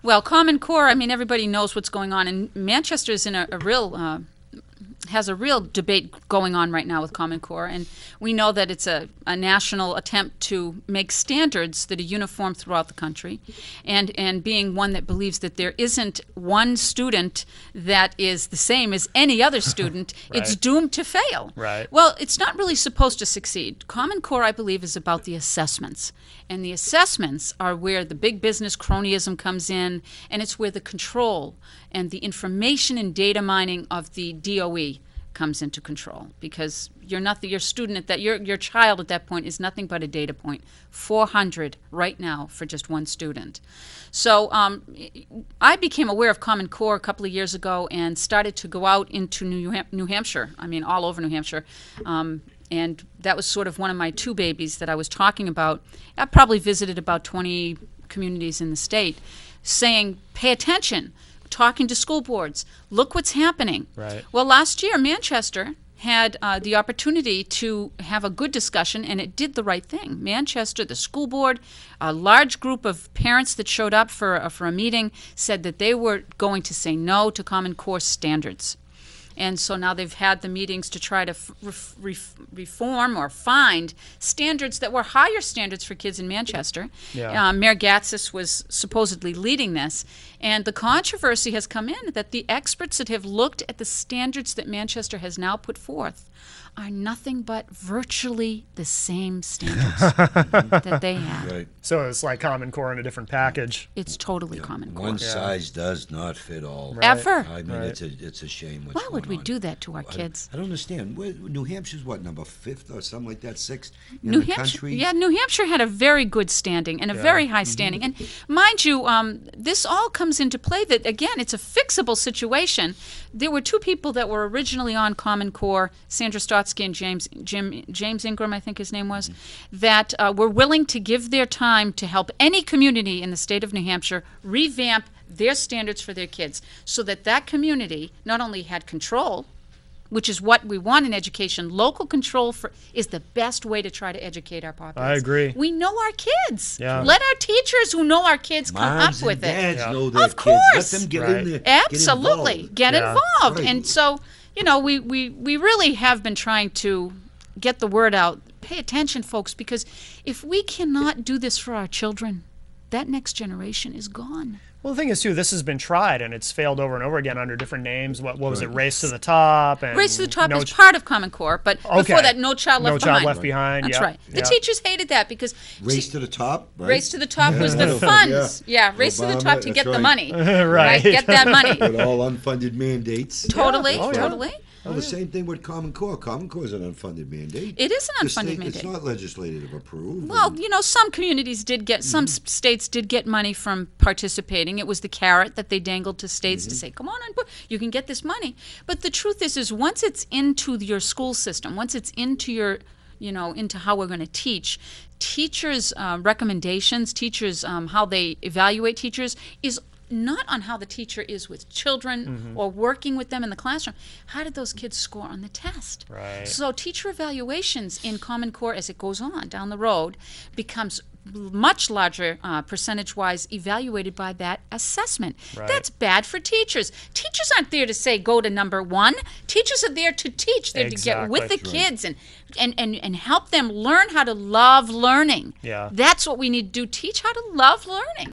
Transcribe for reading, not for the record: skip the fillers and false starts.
Well, Common Core, I mean, everybody knows what's going on, and Manchester is in a real has a real debate going on right now with Common Core, and we know that it's a national attempt to make standards that are uniform throughout the country, and being one that believes that there isn't one student that is the same as any other student, Right. it's doomed to fail. Right. Well, it's not really supposed to succeed. Common Core, I believe, is about the assessments, and the assessments are where the big business cronyism comes in, and it's where the control and the information and data mining of the DOE comes into control, because your student at that your child at that point is nothing but a data point. 400 right now for just one student. So I became aware of Common Core a couple of years ago and started to go out into New Hampshire. I mean, all over New Hampshire. And that was sort of one of my two babies that I was talking about. I probably visited about 20 communities in the state, saying, pay attention, talking to school boards, look what's happening. Right. Well, last year, Manchester had the opportunity to have a good discussion, and it did the right thing. Manchester, the school board, a large group of parents that showed up for a meeting said that they were going to say no to Common Core standards. And so now they've had the meetings to try to reform or find standards that were higher standards for kids in Manchester. Yeah. Mayor Gatsis was supposedly leading this. And the controversy has come in that the experts that have looked at the standards that Manchester has now put forth are nothing but virtually the same standards that they had. Right. So it's like Common Core in a different package. It's totally Common Core. One size does not fit all. Right. Ever. I mean, Right. it's a shame what's Why going would we on. do that to our kids? I don't understand. New Hampshire's what, number 5th or something like that, 6th in New the Hampshire, country? yeah, New Hampshire had a very good standing and a very high standing. And mind you, this all comes into play that, again, it's a fixable situation. There were two people that were originally on Common Core, Sandra Stotsky and James Ingram, I think his name was, that were willing to give their time to help any community in the state of New Hampshire revamp their standards for their kids, so that that community not only had control, which is what we want in education. Local control is the best way to try to educate our populace. I agree. We know our kids. Yeah. Let our teachers who know our kids come Moms up with and it. dads know their Of kids. course. Let them get Right. in there. Absolutely. Get Yeah. involved. Right. And so, you know, we really have been trying to get the word out. Pay attention, folks, because if we cannot do this for our children, that next generation is gone. Well, the thing is, too, this has been tried, and it's failed over and over again under different names. What was it? Race to the Top? And Race to the Top no is part of Common Core, but Okay. before that, No Child Left No Behind. Child Left Behind. That's yeah. right. The Yeah. teachers hated that because Race to the top, right? Race to the Top was the funds. Yeah, Race to the Obama, Top to that's get the right. money. Right. Get that money. With all unfunded mandates. Totally, Oh, yeah. totally. Well, the same thing with Common Core. Common Core is an unfunded mandate. It is an The unfunded state- mandate. It's not legislative approved. Well, you know, some communities did get, some states did get money from participating. It was the carrot that they dangled to states to say, come on, you can get this money. But the truth is once it's into your school system, once it's into your, you know, into how we're going to teach, teachers' recommendations, teachers, how they evaluate teachers is not on how the teacher is with children or working with them in the classroom. How did those kids score on the test? Right. So teacher evaluations in Common Core as it goes on down the road becomes much larger percentage-wise evaluated by that assessment. Right. That's bad for teachers. Teachers aren't there to say go to number one. Teachers are there to teach. They're to get with the Exactly. kids and help them learn how to love learning. Yeah. That's what we need to do, teach how to love learning.